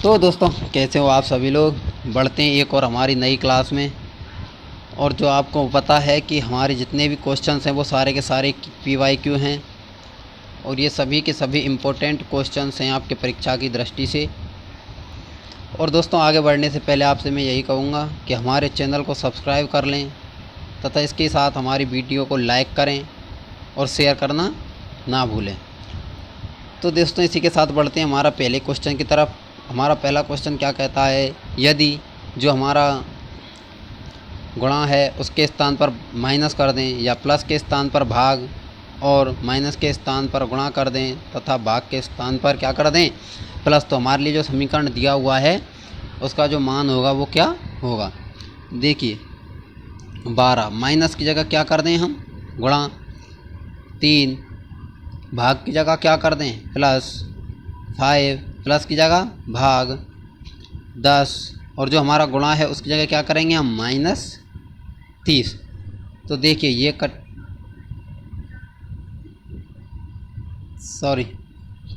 तो दोस्तों कैसे हो आप सभी लोग। बढ़ते हैं एक और हमारी नई क्लास में। और जो आपको पता है कि हमारे जितने भी क्वेश्चंस हैं वो सारे के सारे PYQ हैं और ये सभी के सभी इम्पोर्टेंट क्वेश्चंस हैं आपके परीक्षा की दृष्टि से। और दोस्तों आगे बढ़ने से पहले आपसे मैं यही कहूँगा कि हमारे चैनल को सब्सक्राइब कर लें तथा इसके साथ हमारी वीडियो को लाइक करें और शेयर करना ना भूलें। तो दोस्तों इसी के साथ बढ़ते हैं हमारा पहले क्वेश्चन की तरफ। हमारा पहला क्वेश्चन क्या कहता है, यदि जो हमारा गुणा है उसके स्थान पर माइनस कर दें या प्लस के स्थान पर भाग और माइनस के स्थान पर गुणा कर दें तथा भाग के स्थान पर क्या कर दें प्लस, तो हमारे लिए जो समीकरण दिया हुआ है उसका जो मान होगा वो क्या होगा। देखिए 12 माइनस की जगह क्या कर दें हम गुणा, 3 भाग की जगह क्या कर दें प्लस, 5 प्लस की जगह भाग, 10 और जो हमारा गुणा है उसकी जगह क्या करेंगे हम -30। तो देखिए ये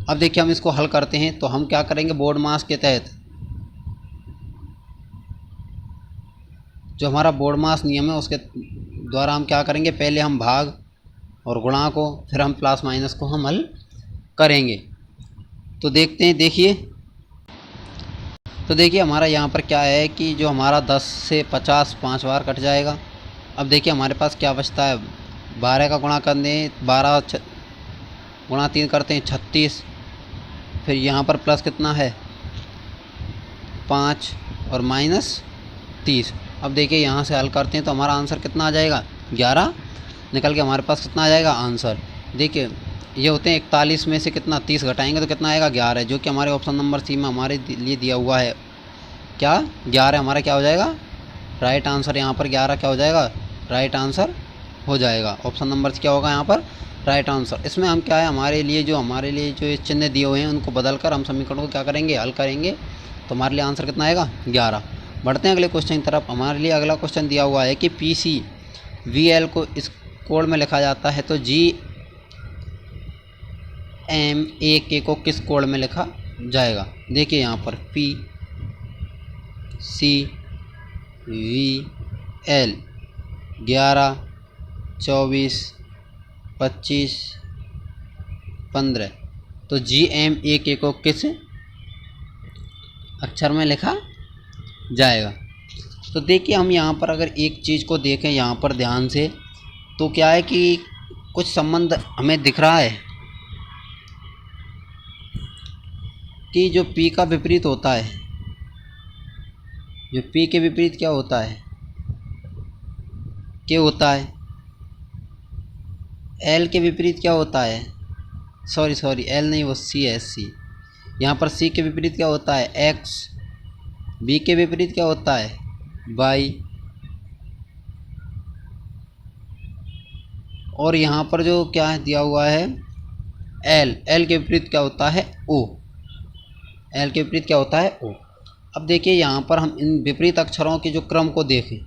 अब देखिए हम इसको हल करते हैं तो हम क्या करेंगे, बोर्ड मास के तहत जो हमारा बोर्ड मास नियम है उसके द्वारा हम क्या करेंगे, पहले हम भाग और गुणा को फिर हम प्लस माइनस को हम हल करेंगे। तो देखते हैं। देखिए हमारा यहाँ पर क्या है कि जो हमारा 10 से 50 5 बार कट जाएगा। अब देखिए हमारे पास क्या बचता है, 12 का गुणा कर दें, 12 गुणा 3 करते हैं 36, फिर यहाँ पर प्लस कितना है 5 और -30। अब देखिए यहाँ से हल करते हैं तो हमारा आंसर कितना आ जाएगा 11 निकल के हमारे पास कितना आ जाएगा आंसर। देखिए ये होते हैं 41 में से कितना 30 घटाएंगे तो कितना आएगा 11, जो कि हमारे ऑप्शन नंबर सी में हमारे लिए दिया हुआ है। क्या 11 हमारा क्या हो जाएगा राइट आंसर। यहाँ पर 11 क्या हो जाएगा राइट आंसर हो जाएगा। ऑप्शन नंबर क्या होगा यहाँ पर राइट आंसर। इसमें हम क्या है हमारे लिए जो इस चिन्ह दिए हुए हैं उनको बदल कर हम समीकरण को क्या करेंगे हल करेंगे, तो हमारे लिए आंसर कितना आएगा 11। बढ़ते हैं अगले क्वेश्चन की तरफ। हमारे लिए अगला क्वेश्चन दिया हुआ है कि PCVL को इस कोड में लिखा जाता है तो GMAK को किस कोड में लिखा जाएगा। देखिए यहाँ पर PCVL 11 24 25 15, तो GMAK को किस अक्षर में लिखा जाएगा। तो देखिए हम यहाँ पर अगर एक चीज़ को देखें यहाँ पर ध्यान से, तो क्या है कि कुछ संबंध हमें दिख रहा है कि जो P का विपरीत होता है, जो P के विपरीत क्या होता है K होता है, L के विपरीत क्या होता है सॉरी L नहीं वो C है C। यहाँ पर C के विपरीत क्या होता है X, B के विपरीत क्या होता है Y और यहाँ पर जो क्या है दिया हुआ है L के विपरीत क्या होता है O, L के विपरीत क्या होता है O। अब देखिए यहाँ पर हम इन विपरीत अक्षरों के जो क्रम को देखें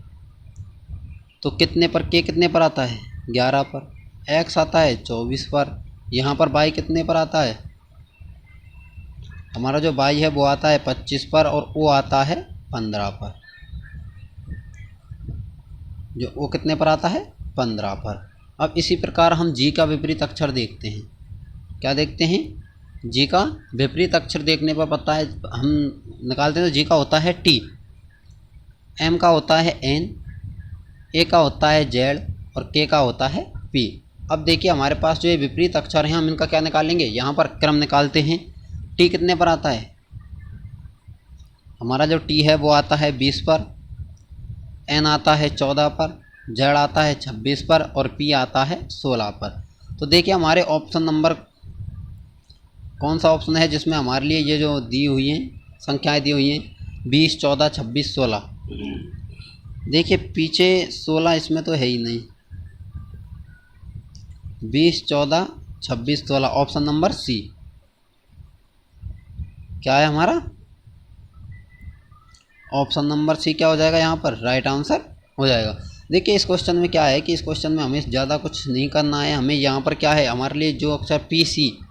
तो कितने पर K कितने पर आता है 11 पर, X आता है 24 पर, यहाँ पर Y कितने पर आता है, हमारा जो Y है वो आता है 25 पर और O आता है 15 पर, जो O कितने पर आता है 15 पर। अब इसी प्रकार हम G का विपरीत अक्षर देखते हैं। क्या देखते हैं G का विपरीत अक्षर देखने पर पता है हम निकालते हैं तो G का होता है T, M का होता है N, A का होता है Z और K का होता है P। अब देखिए हमारे पास जो ये विपरीत अक्षर हैं हम इनका क्या निकालेंगे, यहाँ पर क्रम निकालते हैं। T कितने पर आता है, हमारा जो T है वो आता है 20 पर, N आता है 14 पर, Z आता है 26 पर और P आता है 16 पर। तो देखिए हमारे ऑप्शन नंबर कौन सा ऑप्शन है जिसमें हमारे लिए ये जो दी हुई हैं संख्याएं दी हुई हैं 20 14 26 16। देखिए पीछे 16 इसमें तो है ही नहीं, 20 14 26 16 ऑप्शन नंबर C क्या है हमारा ऑप्शन नंबर C क्या हो जाएगा यहाँ पर राइट आंसर हो जाएगा। देखिए इस क्वेश्चन में क्या है कि इस क्वेश्चन में हमें ज़्यादा कुछ नहीं करना है। हमें यहाँ पर क्या है हमारे लिए जो अक्षर PVCB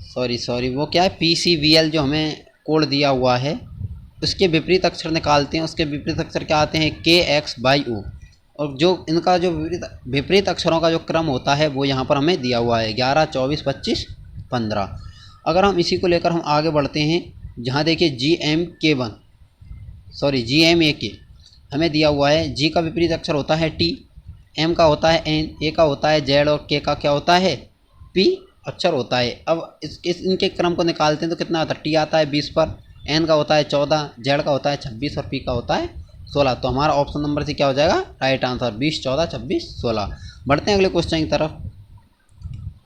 सॉरी वो क्या है, PCVL जो हमें कोड दिया हुआ है उसके विपरीत अक्षर निकालते हैं। उसके विपरीत अक्षर क्या आते हैं, KX/U। और जो इनका जो विपरीत अक्षरों का जो क्रम होता है वो यहाँ पर हमें दिया हुआ है 11, 24, 25, 15। अगर हम इसी को लेकर हम आगे बढ़ते हैं, जहाँ देखिए GMAK हमें दिया हुआ है। G का विपरीत अक्षर होता है T, M का होता है N, A का होता है Z और K का क्या होता है, P अक्षर होता है। अब इनके क्रम को निकालते हैं तो कितना आता है, T आता है 20 पर, N का होता है 14, Z का होता है 26 और P का होता है 16। तो हमारा ऑप्शन नंबर से क्या हो जाएगा, राइट आंसर 20, 14, 26, 16। बढ़ते हैं अगले क्वेश्चन की तरफ।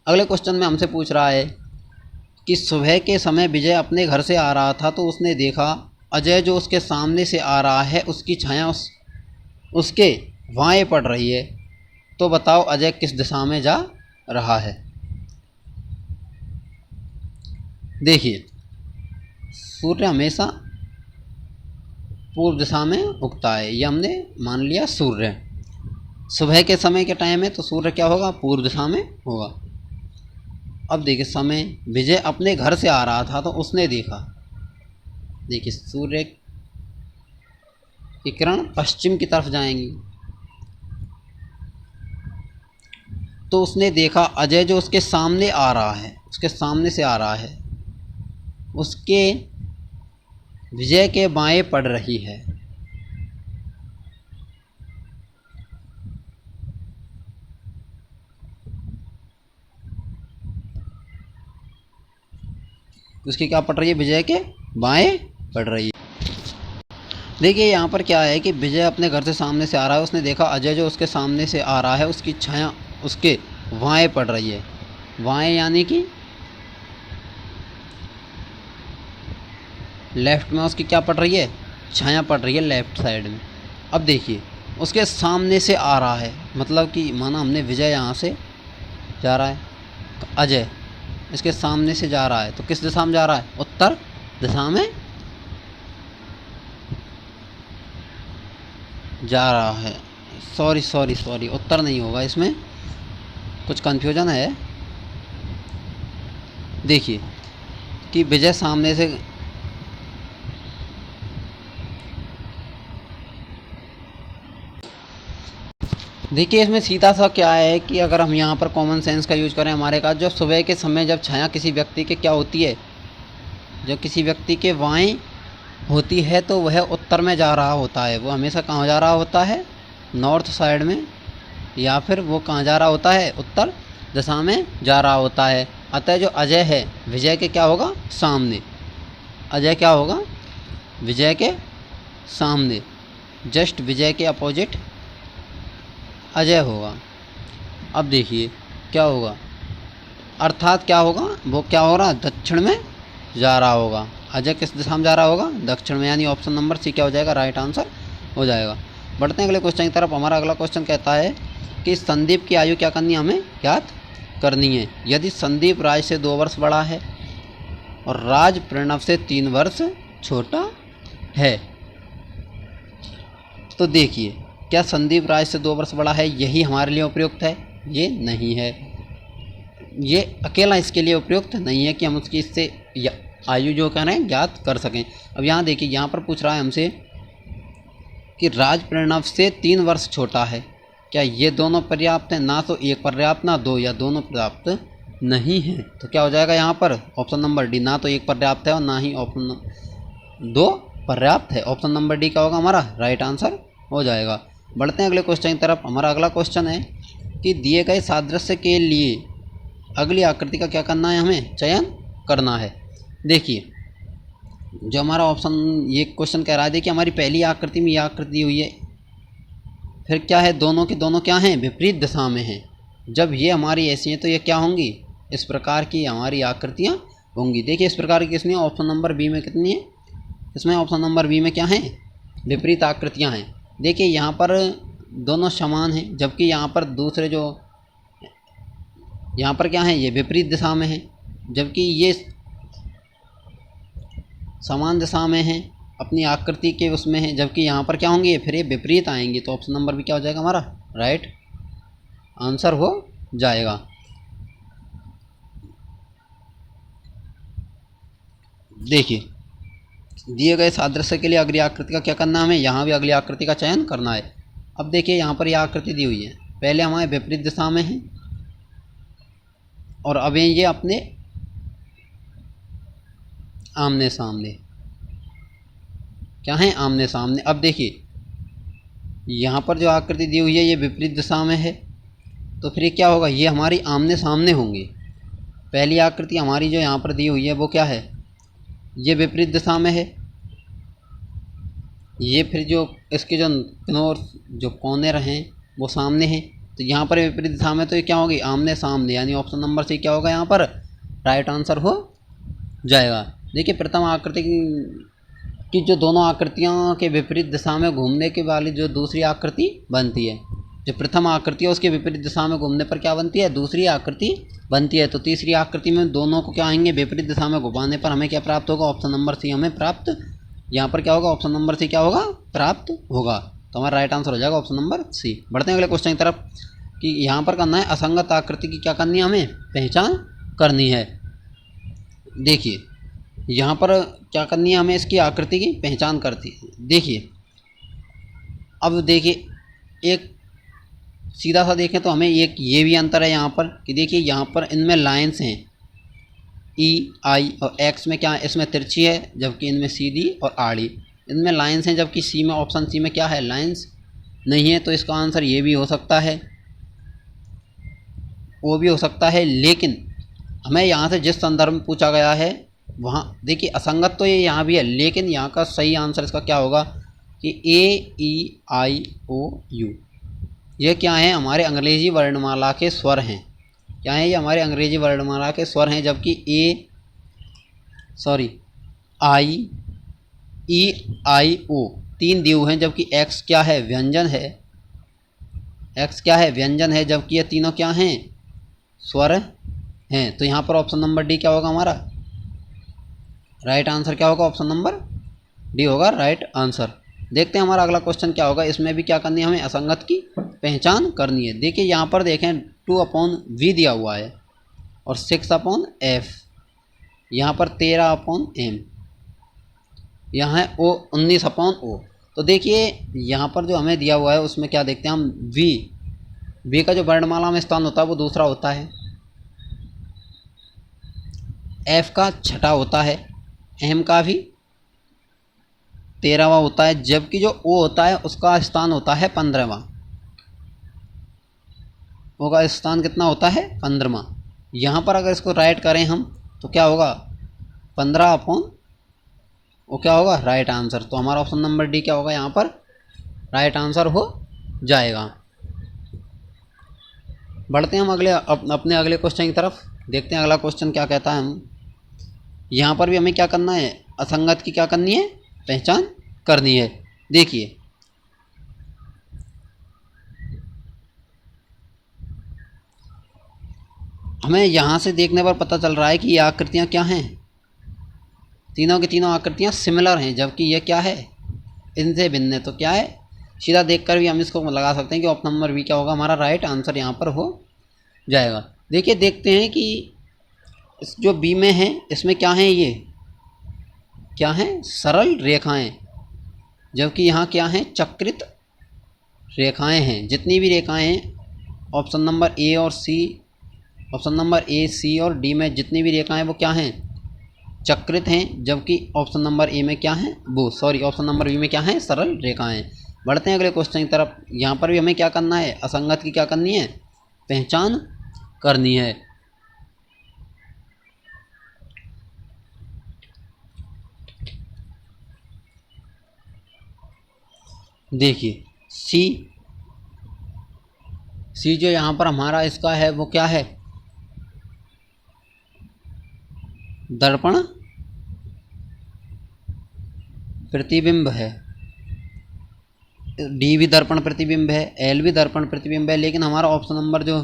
अगले क्वेश्चन में हमसे पूछ रहा है कि सुबह के समय विजय अपने घर से आ रहा था तो उसने देखा अजय जो उसके सामने से आ रहा है उसकी छाया उसके बाएं पड़ रही है। तो बताओ अजय किस दिशा में जा रहा है। देखिए सूर्य हमेशा पूर्व दिशा में उगता है, ये हमने मान लिया सूर्य सुबह के समय के टाइम है तो सूर्य क्या होगा, पूर्व दिशा में होगा। अब देखिए समय विजय अपने घर से आ रहा था तो उसने देखा, देखिए सूर्य की किरण पश्चिम की तरफ जाएंगी तो उसने देखा अजय जो उसके सामने आ रहा है, उसके सामने से आ रहा है, उसके विजय के बाएं पड़ रही है। उसकी क्या पड़ रही है, विजय के बाएं पड़ रही है। देखिए यहाँ पर क्या है कि विजय अपने घर से सामने से आ रहा है, उसने देखा अजय जो उसके सामने से आ रहा है उसकी छाया उसके बाएं पड़ रही है। बाएं यानी कि लेफ्ट में उसकी क्या पड़ रही है, छाया पड़ रही है लेफ्ट साइड में। अब देखिए उसके सामने से आ रहा है मतलब कि माना हमने विजय यहाँ से जा रहा है, अजय इसके सामने से जा रहा है तो किस दिशा में जा रहा है, उत्तर दिशा में जा रहा है। सॉरी उत्तर नहीं होगा, इसमें कुछ कन्फ्यूजन है। देखिए कि विजय सामने से देखिए इसमें सीधा सा क्या है कि अगर हम यहाँ पर कॉमन सेंस का यूज करें हमारे पास, जो सुबह के समय जब छाया किसी व्यक्ति के क्या होती है, जो किसी व्यक्ति के बाएं होती है तो वह उत्तर में जा रहा होता है। वो हमेशा कहाँ जा रहा होता है, नॉर्थ साइड में, या फिर वो कहाँ जा रहा होता है, उत्तर दिशा में जा रहा होता है। अतः जो अजय है विजय के क्या होगा, सामने। अजय क्या होगा, विजय के सामने, जस्ट विजय के अपोजिट अजय होगा। अब देखिए क्या होगा, अर्थात क्या होगा, वो क्या हो रहा, दक्षिण में जा रहा होगा। अजय किस दिशा में जा रहा होगा, दक्षिण में, यानी ऑप्शन नंबर सी क्या हो जाएगा, राइट आंसर हो जाएगा। बढ़ते हैं अगले क्वेश्चन की तरफ। हमारा अगला क्वेश्चन कहता है कि संदीप की आयु क्या करनी है, हमें ज्ञात करनी है। यदि संदीप राज से 2 वर्ष बड़ा है और राज प्रणव से 3 वर्ष छोटा है तो देखिए क्या संदीप राज से 2 वर्ष बड़ा है, यही हमारे लिए उपयुक्त है, ये नहीं है। ये अकेला इसके लिए उपयुक्त नहीं है कि हम उसकी इससे आयु जो करें ज्ञात कर सकें। अब यहाँ देखिए यहाँ पर पूछ रहा है हमसे कि राज प्रणव से 3 वर्ष छोटा है, क्या ये दोनों पर्याप्त हैं, ना तो एक पर्याप्त ना दो, या दोनों पर्याप्त नहीं है। तो क्या हो जाएगा यहाँ पर ऑप्शन नंबर डी, ना तो एक पर्याप्त है और ना ही ऑप्शन 2 पर्याप्त है। ऑप्शन नंबर डी क्या होगा हमारा, राइट आंसर हो जाएगा। बढ़ते हैं अगले क्वेश्चन की तरफ। हमारा अगला क्वेश्चन है कि दिए गए सादृश्य के लिए अगली आकृति का क्या करना है, हमें चयन करना है। देखिए जो हमारा ऑप्शन ये क्वेश्चन कह रहा है, देखिए हमारी पहली आकृति में ये आकृति हुई है, फिर क्या है, दोनों के दोनों क्या हैं, विपरीत दिशा में हैं। जब ये हमारी ऐसी हैं तो ये क्या होंगी, इस प्रकार की हमारी आकृतियाँ होंगी। देखिए इस प्रकार की किसमें, ऑप्शन नंबर बी में कितनी है, इसमें ऑप्शन नंबर बी में क्या है, विपरीत आकृतियाँ हैं। देखिए यहाँ पर दोनों समान हैं, जबकि यहाँ पर दूसरे जो यहाँ पर क्या है, ये विपरीत दिशा में है, जबकि ये समान दिशा में है अपनी आकृति के उसमें है, जबकि यहाँ पर क्या होंगे, फिर ये विपरीत आएंगी। तो ऑप्शन नंबर भी क्या हो जाएगा हमारा, राइट आंसर हो जाएगा। देखिए, दिए गए सादृश्य के लिए अगली आकृति का क्या करना है, हमें यहाँ भी अगली आकृति का चयन करना है। अब देखिए यहाँ पर यह आकृति दी हुई है, पहले हमारे विपरीत दिशा में है और अब ये अपने आमने सामने, क्या है, आमने सामने। अब देखिए यहाँ पर जो आकृति दी हुई है ये विपरीत दिशा में है, तो फिर क्या होगा, ये हमारी आमने सामने होंगे। पहली आकृति हमारी जो यहाँ पर दी हुई है वो क्या है, ये विपरीत दिशा में है। ये फिर जो इसके जो किनार जो कोने रहें वो सामने हैं, तो यहाँ पर विपरीत दिशा में, तो ये क्या होगी, आमने सामने, यानी ऑप्शन नंबर सी क्या होगा यहाँ पर राइट आंसर हो जाएगा। देखिए प्रथम आकृति की जो दोनों आकृतियों के विपरीत दिशा में घूमने के वाली जो दूसरी आकृति बनती है, जो प्रथम आकृति है उसके विपरीत दिशा में घूमने पर क्या बनती है, दूसरी आकृति बनती है। तो तीसरी आकृति में दोनों को क्या आएंगे, विपरीत दिशा में घुमाने पर हमें क्या प्राप्त होगा, ऑप्शन नंबर सी हमें प्राप्त, यहाँ पर क्या होगा, ऑप्शन नंबर सी क्या होगा, प्राप्त होगा। तो हमारा राइट आंसर हो जाएगा ऑप्शन नंबर सी। बढ़ते हैं अगले क्वेश्चन की तरफ कि यहाँ पर करना है असंगत आकृति की क्या करनी है, हमें पहचान करनी है। देखिए यहाँ पर क्या करनी है, हमें इसकी आकृति की पहचान करती है। देखिए अब देखिए एक सीधा सा देखें तो हमें एक ये भी अंतर है यहाँ पर कि देखिए यहाँ पर इनमें लाइंस हैं, ई आई और एक्स में क्या है, इसमें तिरछी है जबकि इनमें सीधी और आड़ी, इनमें लाइंस हैं, जबकि सी में, ऑप्शन सी में क्या है, लाइंस नहीं है। तो इसका आंसर ये भी हो सकता है, वो भी हो सकता है। लेकिन हमें यहाँ से जिस संदर्भ में पूछा गया है वहाँ देखिए असंगत तो ये यहाँ भी है, लेकिन यहाँ का सही आंसर इसका क्या होगा कि ए ई आई ओ यू, ये क्या है, हमारे अंग्रेजी वर्णमाला के स्वर हैं। क्या है, ये हमारे अंग्रेजी वर्णमाला के स्वर हैं, जबकि आई ई आई ओ तीन दिए हुए हैं, जबकि एक्स क्या है, व्यंजन है, एक्स क्या है, व्यंजन है, जबकि ये तीनों क्या हैं, स्वर हैं। तो यहाँ पर ऑप्शन नंबर डी क्या होगा, हमारा राइट आंसर क्या होगा, ऑप्शन नंबर डी होगा राइट आंसर। देखते हैं हमारा अगला क्वेश्चन क्या होगा, इसमें भी क्या करनी है, हमें असंगत की पहचान करनी है। देखिए यहाँ पर देखें 2/v दिया हुआ है और 6/f, यहाँ पर 13/m, यहाँ है o 19/o। तो देखिए यहाँ पर जो हमें दिया हुआ है उसमें क्या देखते हैं हम, v का जो वर्णमाला में स्थान होता है वो दूसरा होता है, f का छठा होता है, m का भी 13वां होता है, जबकि जो o होता है उसका स्थान होता है 15वां, o का स्थान कितना होता है, 15वां। यहाँ पर अगर इसको राइट करें हम तो क्या होगा, 15/o क्या होगा, राइट आंसर। तो हमारा ऑप्शन नंबर डी क्या होगा, यहाँ पर राइट आंसर हो जाएगा। बढ़ते हैं हम अपने अगले क्वेश्चन की तरफ, देखते हैं अगला क्वेश्चन क्या कहता है। हम यहाँ पर भी हमें क्या करना है, असंगत की क्या करनी है, पहचान करनी है। देखिए हमें यहाँ से देखने पर पता चल रहा है कि ये आकृतियाँ क्या हैं, तीनों की तीनों आकृतियाँ सिमिलर हैं, जबकि ये क्या है, इनसे भिन्न है। तो क्या है, सीधा देखकर भी हम इसको लगा सकते हैं कि ऑप्शन नंबर बी क्या होगा, हमारा राइट आंसर यहाँ पर हो जाएगा। देखिए देखते हैं कि इस जो बी में है इसमें क्या है, ये क्या है, सरल रेखाएं, जबकि यहाँ क्या है, चक्रित रेखाएं हैं। जितनी भी रेखाएं हैं ऑप्शन नंबर ए और सी, ऑप्शन नंबर ए सी और डी में जितनी भी रेखाएं वो क्या हैं, चक्रित हैं, जबकि ऑप्शन नंबर ए में क्या है, ऑप्शन नंबर बी में क्या है, सरल रेखाएं। बढ़ते हैं अगले क्वेश्चन की तरफ। यहाँ पर भी हमें क्या करना है, असंगत की क्या करनी है, पहचान करनी है। देखिए सी जो यहाँ पर हमारा इसका है वो क्या है, दर्पण प्रतिबिंब है, डी भी दर्पण प्रतिबिंब है, एल भी दर्पण प्रतिबिंब है, लेकिन हमारा ऑप्शन नंबर जो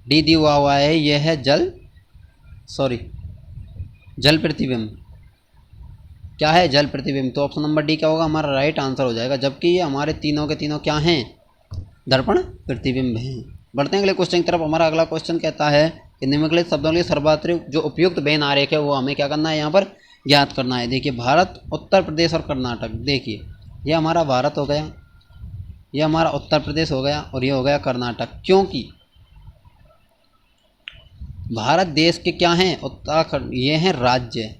डी दिया हुआ है यह है जल प्रतिबिंब। क्या है, जल प्रतिबिंब। तो ऑप्शन नंबर डी क्या होगा, हमारा राइट आंसर हो जाएगा, जबकि ये हमारे तीनों के तीनों क्या हैं, दर्पण प्रतिबिंब हैं। बढ़ते हैं अगले क्वेश्चन की तरफ। हमारा अगला क्वेश्चन कहता है कि निम्नलिखित शब्दों के सर्वाधिक जो उपयुक्त बेन आरेख है वो हमें क्या करना है, यहाँ पर ज्ञात करना है। देखिए भारत, उत्तर प्रदेश और कर्नाटक। देखिए ये हमारा भारत हो गया, ये हमारा उत्तर प्रदेश हो गया और ये हो गया कर्नाटक। क्योंकि भारत देश के क्या हैं, उत्तराखंड, ये हैं राज्य।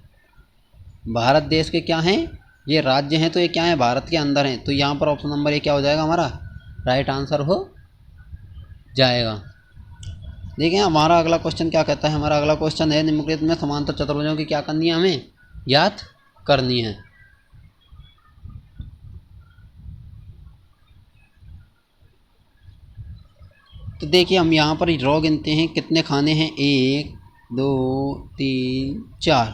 भारत देश के क्या हैं, ये राज्य हैं, तो ये क्या है, भारत के अंदर हैं। तो यहाँ पर ऑप्शन नंबर ये क्या हो जाएगा, हमारा राइट आंसर हो जाएगा। देखिए हमारा अगला क्वेश्चन क्या कहता है। हमारा अगला क्वेश्चन है निम्नलिखित में समांतर चतुर्भुजों की क्या करनी है, हमें ज्ञात करनी है। तो देखिए हम यहाँ पर रॉ गिनते हैं, कितने खाने हैं, 1 2 3 4।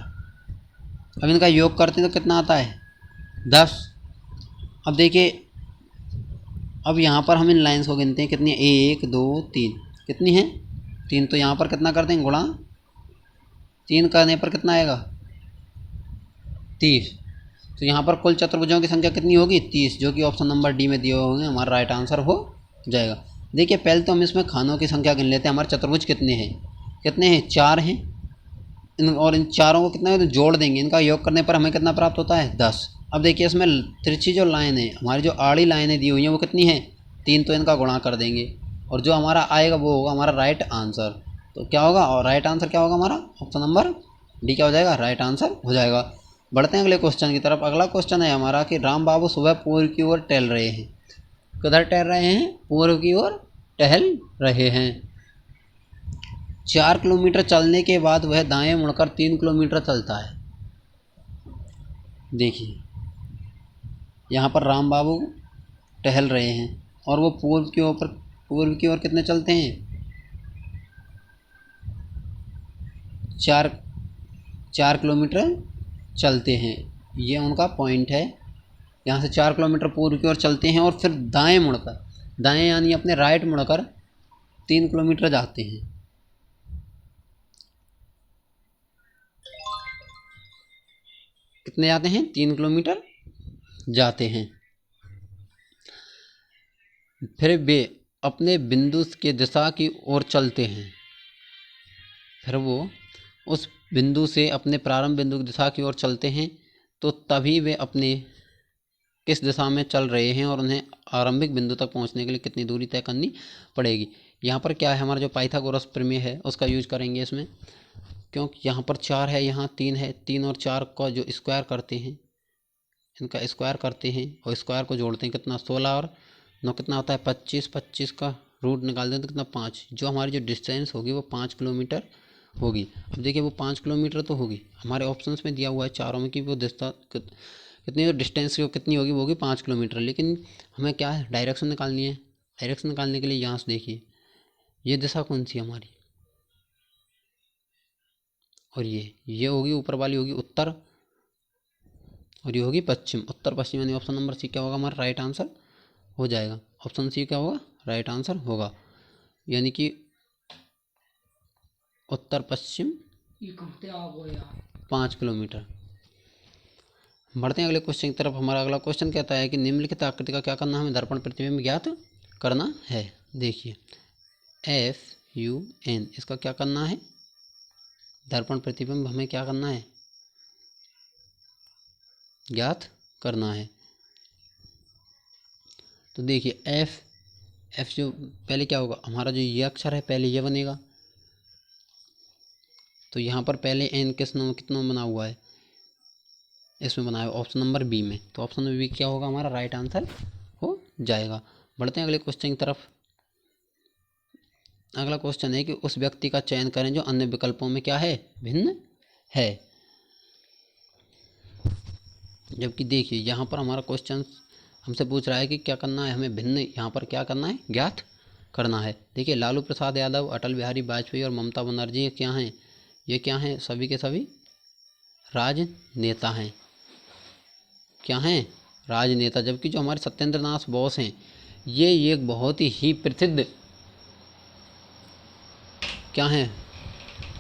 अब इनका योग करते हैं तो कितना आता है, 10। अब देखिए अब यहाँ पर हम इन लाइंस को गिनते हैं, कितनी है, 1 2 3, कितनी है 3। तो यहाँ पर कितना करते हैं, गुणा 3 करने पर कितना आएगा, 30। तो यहाँ पर कुल चतुर्भुजों की संख्या कितनी होगी, 30, जो कि ऑप्शन नंबर डी में दिए होंगे, हमारा राइट आंसर हो जाएगा। देखिए पहले तो हम इसमें खानों की संख्या गिन लेते हैं। हमारे चतुर्भुज कितने हैं, 4 हैं। और इन चारों को कितना तो जोड़ देंगे, इनका योग करने पर हमें कितना प्राप्त होता है, 10। अब देखिए इसमें तिरछी जो लाइन है, हमारी जो आड़ी लाइनें दी हुई हैं वो कितनी है, 3। तो इनका गुणा कर देंगे और जो हमारा आएगा वो होगा हमारा राइट आंसर। तो क्या होगा, और राइट आंसर क्या होगा, हमारा ऑप्शन नंबर डी क्या हो जाएगा, राइट आंसर हो जाएगा। बढ़ते हैं अगले क्वेश्चन की तरफ। अगला क्वेश्चन है हमारा कि राम बाबू सुबह पूर्व की ओर टहल रहे हैं। किधर टहल रहे हैं, पूर्व की ओर टहल रहे हैं। 4 किलोमीटर चलने के बाद वह दाएं मुड़कर 3 किलोमीटर चलता है। देखिए यहाँ पर राम बाबू टहल रहे हैं और वो पूर्व की ओर कितने चलते हैं, 4 किलोमीटर चलते हैं। ये उनका पॉइंट है। यहाँ से 4 किलोमीटर पूर्व की ओर चलते हैं और फिर दाएं मुड़कर, दाएं यानी अपने राइट मुड़कर 3 किलोमीटर जाते हैं। कितने जाते हैं, 3 किलोमीटर जाते हैं। फिर वे अपने बिंदु के दिशा की ओर चलते हैं। फिर वो उस बिंदु से अपने प्रारंभ बिंदु की दिशा की ओर चलते हैं। तो तभी वे अपने किस दिशा में चल रहे हैं और उन्हें आरंभिक बिंदु तक पहुंचने के लिए कितनी दूरी तय करनी पड़ेगी। यहाँ पर क्या है, हमारा जो पाइथागोरस प्रमेय है उसका यूज करेंगे इसमें, क्योंकि यहाँ पर 4 है, यहाँ 3 है। 3 और 4 का जो स्क्वायर करते हैं, इनका स्क्वायर करते हैं और स्क्वायर को जोड़ते हैं, कितना 16 और 9 कितना होता है 25। 25 का रूट निकाल दें तो कितना 5। जो हमारी जो डिस्टेंस होगी वो 5 किलोमीटर होगी। अब देखिए वो 5 किलोमीटर तो होगी, हमारे ऑप्शंस में दिया हुआ है चारों में कि वो कितनी जो डिस्टेंस कितनी होगी, वो होगी 5 किलोमीटर। लेकिन हमें क्या है, डायरेक्शन निकालनी है। डायरेक्शन निकालने के लिए यहाँ से देखिए ये दिशा कौन सी है हमारी, और ये होगी ऊपर वाली होगी उत्तर और ये होगी पश्चिम। उत्तर पश्चिम यानी ऑप्शन नंबर सी क्या होगा, हमारा राइट आंसर हो जाएगा। ऑप्शन सी क्या होगा, राइट आंसर होगा, यानी कि उत्तर पश्चिम 5 किलोमीटर। बढ़ते हैं अगले क्वेश्चन की तरफ। हमारा अगला क्वेश्चन कहता है कि निम्नलिखित आकृति का क्या करना है, हमें दर्पण प्रतिबिंब ज्ञात करना है। देखिए FUN, इसका क्या करना है, दर्पण प्रतिबिंब हमें क्या करना है, ज्ञात करना है। तो देखिए एफ जो पहले क्या होगा, हमारा जो ये अक्षर है पहले ये बनेगा। तो यहाँ पर पहले एन कितना बना हुआ है, इसमें बना है ऑप्शन नंबर बी में। तो ऑप्शन नंबर बी क्या होगा, हमारा राइट आंसर हो जाएगा। बढ़ते हैं अगले क्वेश्चन की तरफ। अगला क्वेश्चन है कि उस व्यक्ति का चयन करें जो अन्य विकल्पों में क्या है, भिन्न है। जबकि देखिए यहाँ पर हमारा क्वेश्चन हमसे पूछ रहा है कि क्या करना है, हमें भिन्न यहाँ पर क्या करना है, ज्ञात करना है। देखिए लालू प्रसाद यादव, अटल बिहारी वाजपेयी और ममता बनर्जी क्या हैं, ये क्या हैं, सभी के सभी राजनेता हैं। क्या हैं, राजनेता। जबकि जो हमारे सत्येंद्र नाथ बोस हैं, ये एक बहुत ही प्रसिद्ध क्या हैं,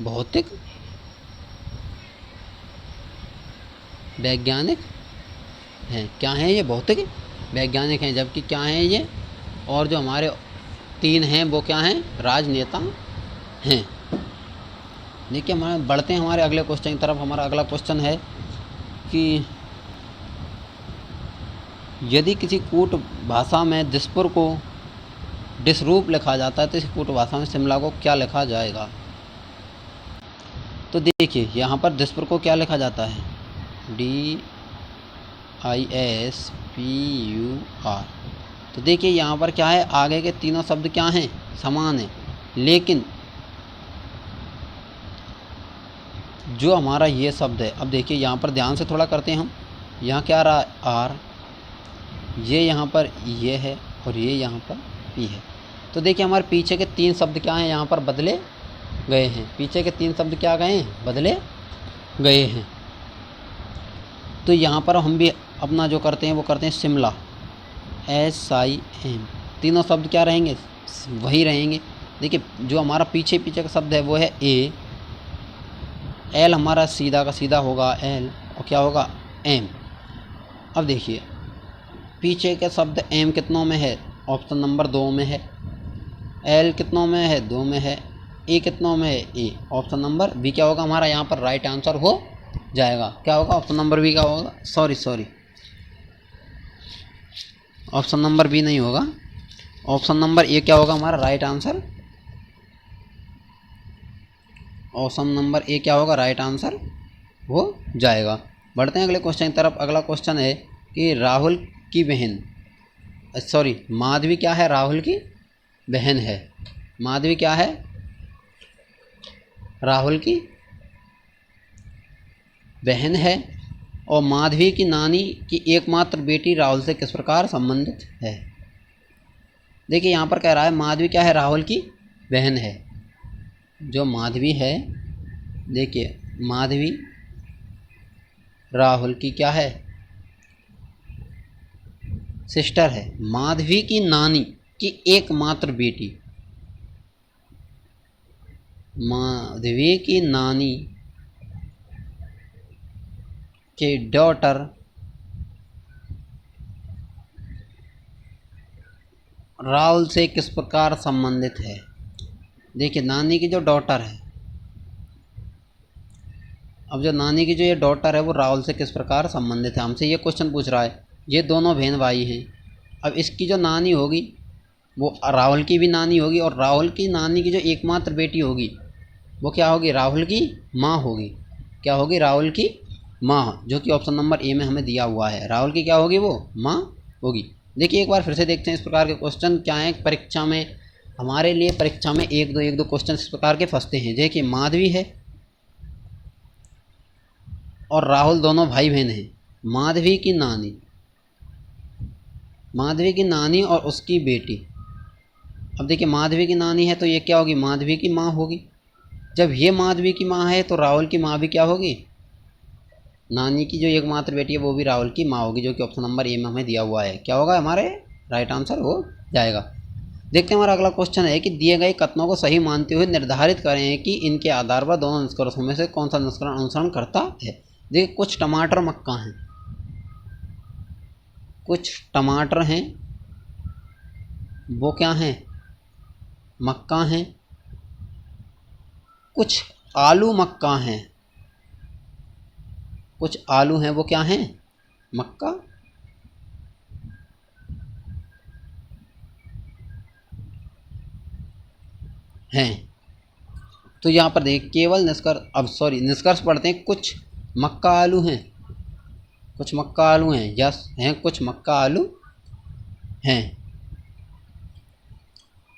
भौतिक वैज्ञानिक हैं। क्या हैं, ये भौतिक वैज्ञानिक हैं। जबकि क्या हैं ये, और जो हमारे 3 हैं वो क्या हैं, राजनेता हैं। देखिए हमारे बढ़ते हैं हमारे अगले क्वेश्चन की तरफ। हमारा अगला क्वेश्चन है कि यदि किसी कूट भाषा में दिसपुर को डिसरूप लिखा जाता है तो इस कूट भाषा में शिमला को क्या लिखा जाएगा। तो देखिए यहाँ पर दिसपुर को क्या लिखा जाता है, DISPUR। तो देखिए यहाँ पर क्या है, आगे के तीनों शब्द क्या हैं, समान हैं, लेकिन जो हमारा ये शब्द है, अब देखिए यहाँ पर ध्यान से थोड़ा करते हैं हम। यहाँ क्या रहा, आर, ये यहाँ पर ये है और ये यहाँ पर पी है। तो देखिए हमारे पीछे के तीन शब्द क्या हैं, यहाँ पर बदले गए हैं। पीछे के तीन शब्द क्या गए हैं, बदले गए हैं। तो यहाँ पर हम भी अपना जो करते हैं वो करते हैं शिमला, SIM। तीनों शब्द क्या रहेंगे, वही रहेंगे। देखिए जो हमारा पीछे का शब्द है वो है A, L हमारा सीधा का सीधा होगा L, और क्या होगा, M। अब देखिए पीछे के शब्द M कितनों में है, ऑप्शन नंबर 2 में है। L कितनों में है, 2 में है। A कितनों में है, A। ऑप्शन नंबर B क्या होगा हमारा यहाँ पर राइट आंसर हो जाएगा। क्या होगा, ऑप्शन नंबर B का होगा, सॉरी ऑप्शन नंबर B नहीं होगा, ऑप्शन नंबर A क्या होगा हमारा right answer. Option number A क्या होगा, राइट आंसर हो जाएगा। बढ़ते हैं अगले क्वेश्चन की तरफ। अगला क्वेश्चन है कि राहुल की बहन, सॉरी माधवी क्या है, राहुल की बहन है। माधवी क्या है, राहुल की बहन है, और माधवी की नानी की एकमात्र बेटी राहुल से किस प्रकार संबंधित है। देखिए यहाँ पर कह रहा है माधवी क्या है, राहुल की बहन है। जो माधवी है, देखिए माधवी राहुल की क्या है, सिस्टर है। माधवी की नानी की एकमात्र बेटी, माधवी की नानी के डॉटर राहुल से किस प्रकार संबंधित है। देखिए नानी की जो डॉटर है, अब जो नानी की जो ये डॉटर है वो राहुल से किस प्रकार संबंधित है, हमसे ये क्वेश्चन पूछ रहा है। ये दोनों बहन भाई हैं। अब इसकी जो नानी होगी वो राहुल की भी नानी होगी, और राहुल की नानी की जो एकमात्र बेटी होगी वो क्या होगी, राहुल की माँ होगी। क्या होगी, राहुल की माँ, जो कि ऑप्शन नंबर A में हमें दिया हुआ है। राहुल की क्या होगी, वो माँ होगी। देखिए एक बार फिर से देखते हैं इस प्रकार के क्वेश्चन क्या हैं परीक्षा में। हमारे लिए परीक्षा में एक दो क्वेश्चन इस प्रकार के फंसते हैं। देखिए माधवी है और राहुल दोनों भाई बहन हैं। माधवी की नानी और उसकी बेटी। अब देखिए माधवी की नानी है तो ये क्या होगी, माधवी की माँ होगी। जब ये माधवी की माँ है तो राहुल की माँ भी क्या होगी, नानी की जो एकमात्र बेटी है वो भी राहुल की माँ होगी, जो कि ऑप्शन नंबर A में हमें दिया हुआ है। क्या होगा, हमारे राइट आंसर हो जाएगा। देखते हैं हमारा अगला क्वेश्चन है कि दिए गए कथनों को सही मानते हुए निर्धारित करें कि इनके आधार पर दोनों निष्कर्षों में से कौन सा निष्कर्ष अनुसरण करता है। देखिए कुछ टमाटर मक्का हैं, कुछ टमाटर हैं वो क्या हैं, मक्का हैं। कुछ आलू मक्का हैं, कुछ आलू हैं वो क्या हैं, मक्का हैं। तो यहाँ पर देखिए केवल निष्कर्ष पढ़ते हैं। कुछ मक्का आलू हैं, कुछ मक्का आलू हैं, यस हैं, कुछ मक्का आलू हैं।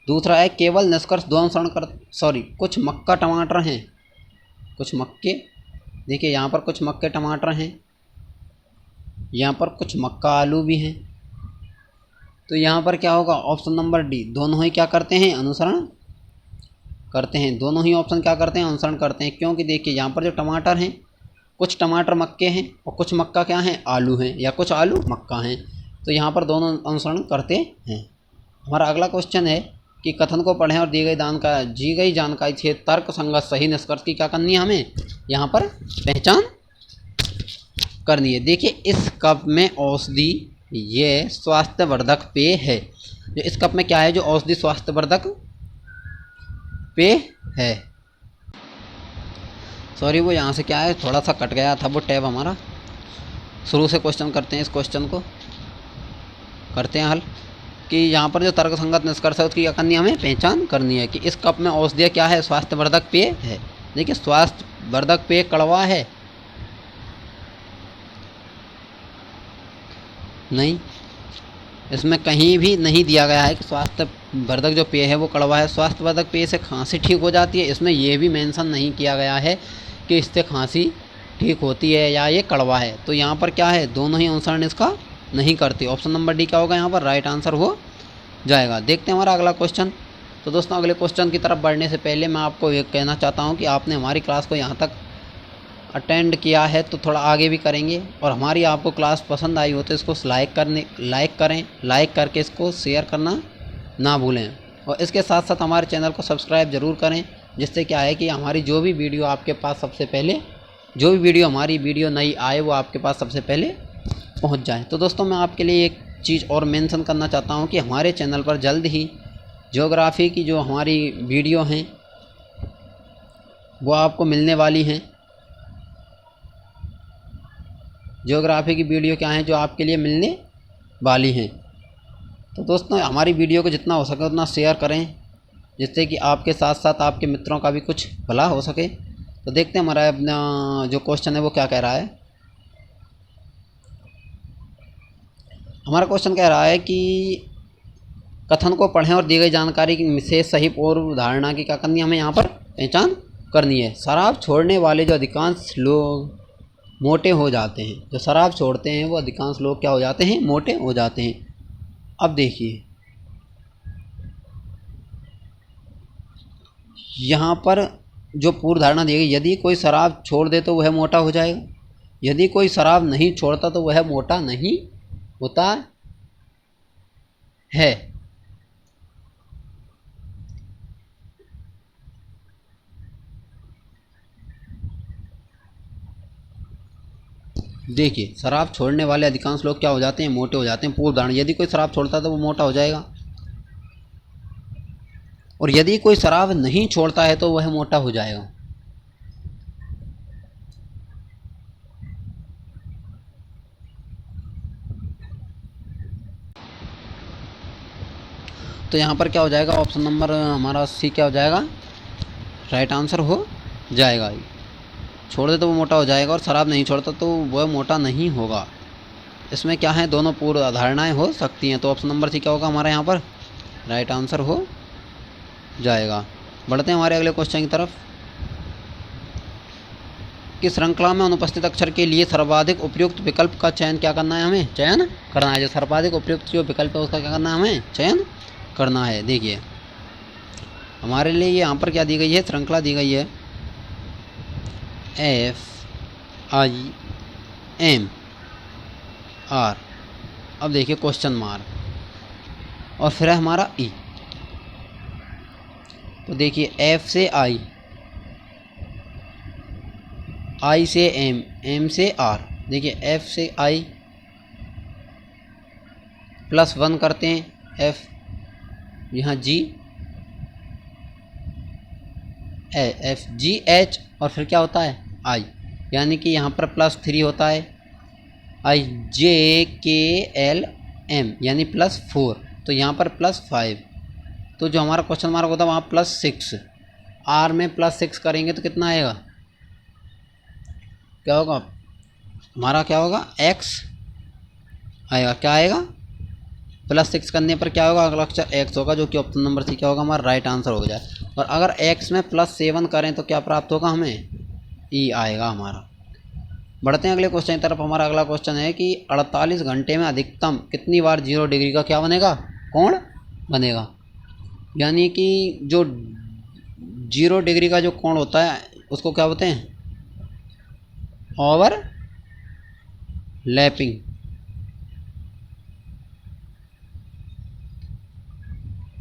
दूसरा है केवल निष्कर्ष दो अनुसरण कर, कुछ मक्का टमाटर हैं, कुछ मक्के। देखिए यहाँ पर कुछ मक्के टमाटर हैं, यहाँ पर कुछ मक्का आलू भी हैं। तो यहाँ पर क्या होगा, ऑप्शन नंबर D। दोनों ही क्या करते हैं, अनुसरण करते हैं। दोनों ही ऑप्शन क्या करते हैं, अनुसरण करते हैं। क्योंकि देखिए यहाँ पर जो टमाटर हैं, कुछ टमाटर मक्के हैं और कुछ मक्का क्या हैं, आलू हैं, या कुछ आलू मक्का हैं। तो यहाँ पर दोनों अनुसरण करते हैं। हमारा अगला क्वेश्चन है कि कथन को पढ़ें और दी गई जानकारी से तर्क संगत सही निष्कर्ष की क्या करनी है, हमें यहाँ पर पहचान करनी है। देखिए इस कप में औषधि, ये स्वास्थ्यवर्धक पेय है। जो इस कप में क्या है, जो औषधि स्वास्थ्यवर्धक पेय है। सॉरी, वो यहाँ से क्या है, थोड़ा सा कट गया था वो टैब हमारा। शुरू से क्वेश्चन करते हैं, इस क्वेश्चन को करते हैं हल। कि यहाँ पर जो तर्क संगत निष्कर्ष है उसकी क्या करनी है, हमें पहचान करनी है कि इस कप में औषधीय क्या है, स्वास्थ्यवर्धक पेय है। देखिए, स्वास्थ्यवर्धक पेय कड़वा है? नहीं, इसमें कहीं भी नहीं दिया गया है कि स्वास्थ्यवर्धक जो पेय है वो कड़वा है। स्वास्थ्यवर्धक पेय से खांसी ठीक हो जाती है, इसमें यह भी मेंशन नहीं किया गया है कि इससे खांसी ठीक होती है या ये कड़वा है। तो यहाँ पर क्या है, दोनों ही अनुसरण इसका नहीं करती। ऑप्शन नंबर डी क्या होगा यहाँ पर राइट आंसर हो जाएगा। देखते हैं हमारा अगला क्वेश्चन। तो दोस्तों, अगले क्वेश्चन की तरफ बढ़ने से पहले मैं आपको ये कहना चाहता हूँ कि आपने हमारी क्लास को यहाँ तक अटेंड किया है तो थोड़ा आगे भी करेंगे, और हमारी आपको क्लास पसंद आई हो तो इसको लाइक करें, लाइक करके इसको शेयर करना ना भूलें, और इसके साथ साथ हमारे चैनल को सब्सक्राइब ज़रूर करें, जिससे क्या है कि हमारी जो भी वीडियो आपके पास सबसे पहले, जो भी वीडियो हमारी वीडियो नई आए वो आपके पास सबसे पहले पहुंच जाए। तो दोस्तों, मैं आपके लिए एक चीज़ और मेंशन करना चाहता हूं कि हमारे चैनल पर जल्द ही ज्योग्राफी की जो हमारी वीडियो हैं वो आपको मिलने वाली हैं। ज्योग्राफी की वीडियो क्या है जो आपके लिए मिलने वाली हैं। तो दोस्तों, हमारी वीडियो को जितना हो सके उतना शेयर करें, जिससे कि आपके साथ साथ आपके मित्रों का भी कुछ भला हो सके। तो देखते हैं हमारा अपना जो क्वेश्चन है वो क्या कह रहा है। हमारा क्वेश्चन कह रहा है कि कथन को पढ़ें और दी गई जानकारी से सही पूर्व धारणा की क्या करनी है, हमें यहाँ पर पहचान करनी है। शराब छोड़ने वाले जो अधिकांश लोग मोटे हो जाते हैं, जो शराब छोड़ते हैं वो अधिकांश लोग क्या हो जाते हैं, मोटे हो जाते हैं। अब देखिए, यहाँ पर जो पूर्व धारणा दी गई, यदि कोई शराब छोड़ दे तो वह मोटा हो जाएगा, यदि कोई शराब नहीं छोड़ता तो वह मोटा नहीं होता है। देखिए, शराब छोड़ने वाले अधिकांश लोग क्या हो जाते हैं, मोटे हो जाते हैं। पूर्व धारणा, यदि कोई शराब छोड़ता है तो वो मोटा हो जाएगा, और यदि कोई शराब नहीं छोड़ता है तो वह मोटा हो जाएगा। तो यहाँ पर क्या हो जाएगा, ऑप्शन नंबर हमारा सी क्या हो जाएगा, राइट आंसर हो जाएगा। छोड़ दे तो वो मोटा हो जाएगा, और शराब नहीं छोड़ता तो वह मोटा नहीं होगा। इसमें क्या है, दोनों पूर्व धारणाएं हो सकती हैं। तो ऑप्शन नंबर सी क्या होगा हमारा यहाँ पर राइट आंसर हो जाएगा। बढ़ते हैं हमारे अगले क्वेश्चन की तरफ। कि श्रृंखला में अनुपस्थित अक्षर के लिए सर्वाधिक उपयुक्त विकल्प का चयन क्या करना है, हमें चयन करना है। जो सर्वाधिक उपयुक्त जो विकल्प है उसका क्या करना है, हमें चयन करना है। देखिए, हमारे लिए यहाँ पर क्या दी गई है, श्रृंखला दी गई है FIMR। अब देखिए क्वेश्चन मार्क और फिर है हमारा ई। तो देखिए, F से I, I से M, M से R। देखिए, F से I +1 करते हैं, F यहाँ G, FGH, और फिर क्या होता है I, यानी कि यहाँ पर +3 होता है, IJKLM यानी +4, तो यहाँ पर +5। तो जो हमारा क्वेश्चन मार्क होता है वहाँ +6, R में +6 करेंगे तो कितना आएगा, क्या होगा हमारा, क्या होगा X आएगा। क्या आएगा, +6 करने पर क्या होगा, अगला अक्षर X होगा, जो कि ऑप्शन नंबर सी क्या होगा हमारा राइट आंसर हो जाए। और अगर X में +7 करें तो क्या प्राप्त होगा, हमें ई आएगा हमारा। बढ़ते हैं अगले क्वेश्चन की तरफ। हमारा अगला क्वेश्चन है कि 48 घंटे में अधिकतम कितनी बार 0 डिग्री का क्या बनेगा, कोण बनेगा। यानी कि जो 0 डिग्री का जो कोण होता है उसको क्या बोलते हैं, ओवर लैपिंग।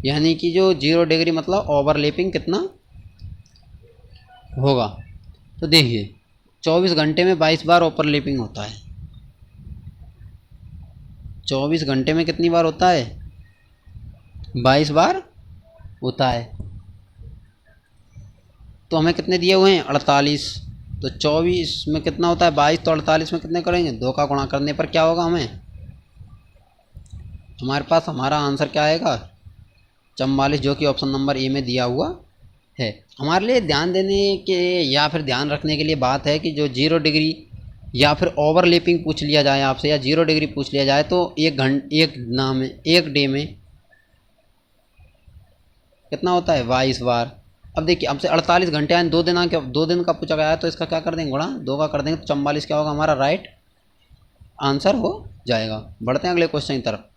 यानी कि जो 0 डिग्री मतलब ओवरलैपिंग कितना होगा। तो देखिए, 24 घंटे में 22 बार ओवरलैपिंग होता है। 24 घंटे में कितनी बार होता है, 22 बार होता है। तो हमें कितने दिए हुए हैं, 48। तो 24 में कितना होता है 22, तो 48 में कितने करेंगे 2 का गुणा करने पर क्या होगा हमें, हमारे पास हमारा आंसर क्या आएगा 44, जो कि ऑप्शन नंबर ए में दिया हुआ है। हमारे लिए ध्यान देने के या फिर ध्यान रखने के लिए बात है कि जो 0 डिग्री या फिर ओवरलैपिंग पूछ लिया जाए आपसे या 0 डिग्री पूछ लिया जाए तो एक डे में कितना होता है 22 बार। अब देखिए हमसे 48 घंटे आए 2 दिन, 2 दिन का पूछा गया है, तो इसका क्या कर देंगे गुणा 2 का कर देंगे, तो 44 क्या होगा हमारा राइट आंसर हो जाएगा। बढ़ते हैं अगले क्वेश्चन की तरफ।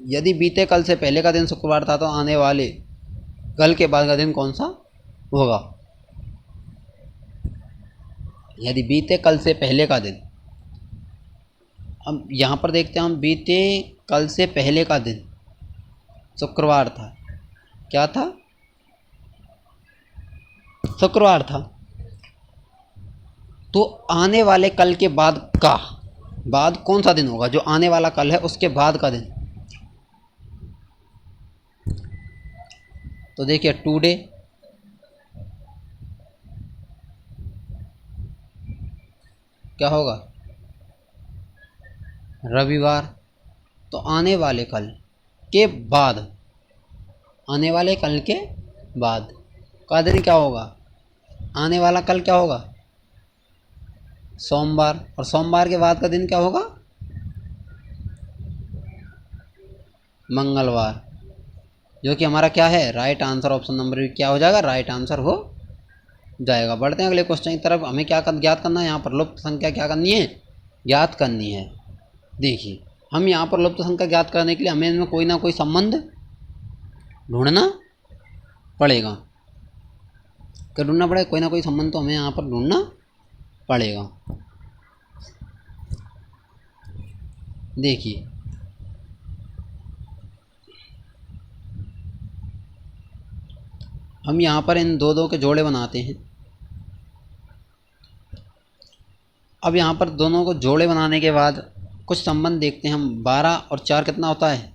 यदि बीते कल से पहले का दिन शुक्रवार था तो आने वाले कल के बाद का दिन कौन सा होगा। यदि बीते कल से पहले का दिन, अब यहाँ पर देखते हैं हम, बीते कल से पहले का दिन शुक्रवार था, क्या था शुक्रवार था, तो आने वाले कल के बाद कौन सा दिन होगा, जो आने वाला कल है उसके बाद का दिन। तो देखिए टुडे, क्या होगा रविवार, तो आने वाले कल के बाद, आने वाले कल के बाद का दिन क्या होगा, आने वाला कल क्या होगा सोमवार, और सोमवार के बाद का दिन क्या होगा मंगलवार, जो कि हमारा क्या है राइट आंसर, ऑप्शन नंबर भी क्या हो जाएगा राइट आंसर हो जाएगा। बढ़ते हैं अगले क्वेश्चन की तरफ। हमें क्या ज्ञात करना है, यहाँ पर लुप्त संख्या क्या करनी है ज्ञात करनी है। देखिए हम यहाँ पर लुप्त संख्या ज्ञात करने के लिए हमें इनमें कोई ना कोई संबंध ढूंढना पड़ेगा, क्या ढूंढना पड़ेगा, कोई ना कोई संबंध तो हमें यहाँ पर ढूंढना पड़ेगा। देखिए हम यहाँ पर इन दो के जोड़े बनाते हैं। अब यहाँ पर दोनों को जोड़े बनाने के बाद कुछ संबंध देखते हैं हम। 12 और 4 कितना होता है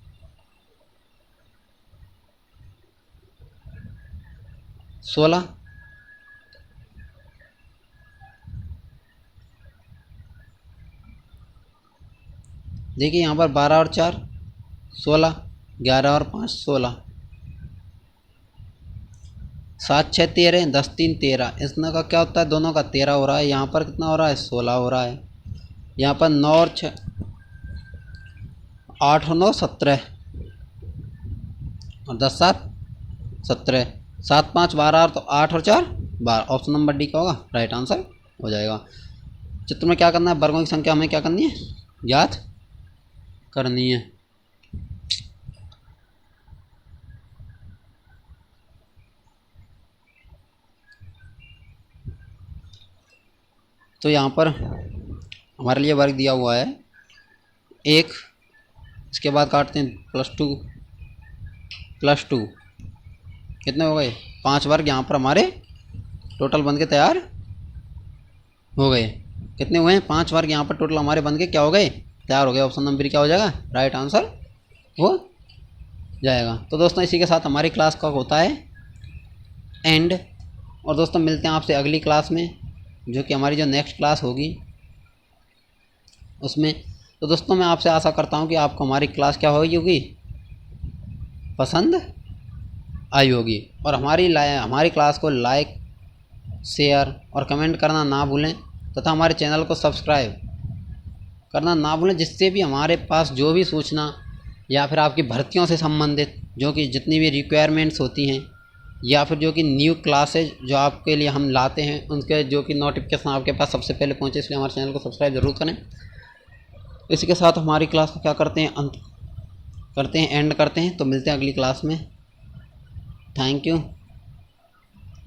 16। देखिए यहाँ पर 12 और 4 16, 11 और 5 16, 7 6 13, 10 3 13, इसमें का क्या होता है दोनों का 13 हो रहा है। यहाँ पर कितना हो रहा है 16 हो रहा है। यहाँ पर 9 और 6 8 और 9 17, और 10 7 17, 7 5 12, तो 8 और 4 12, ऑप्शन नंबर डी क्या होगा राइट आंसर हो जाएगा। चित्र में क्या करना है वर्गों की संख्या हमें क्या करनी है ज्ञात करनी है। तो यहाँ पर हमारे लिए वर्ग दिया हुआ है 1, इसके बाद काटते हैं +2 कितने हो गए 5 वर्ग यहाँ पर हमारे टोटल बन के तैयार हो गए। कितने हुए हैं 5 वर्ग यहाँ पर टोटल हमारे बन के क्या हो गए तैयार हो गए। ऑप्शन नंबर क्या हो जाएगा राइट आंसर हो जाएगा। तो दोस्तों इसी के साथ हमारी क्लास का होता है एंड, और दोस्तों मिलते हैं आपसे अगली क्लास में, जो कि हमारी जो नेक्स्ट क्लास होगी उसमें। तो दोस्तों मैं आपसे आशा करता हूँ कि आपको हमारी क्लास क्या होगी पसंद आई होगी, और हमारी क्लास को लाइक शेयर और कमेंट करना ना भूलें, तथा हमारे चैनल को सब्सक्राइब करना ना भूलें, जिससे भी हमारे पास जो भी सूचना या फिर आपकी भर्तियों से संबंधित जो कि जितनी भी रिक्वायरमेंट्स होती हैं या फिर जो कि न्यू क्लासेज जो आपके लिए हम लाते हैं उनके जो कि नोटिफिकेशन आपके पास सबसे पहले पहुंचे, इसलिए हमारे चैनल को सब्सक्राइब ज़रूर करें। इसी के साथ हमारी क्लास को क्या करते हैं अंत करते हैं एंड करते हैं। तो मिलते हैं अगली क्लास में। थैंक यू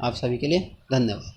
आप सभी के लिए, धन्यवाद।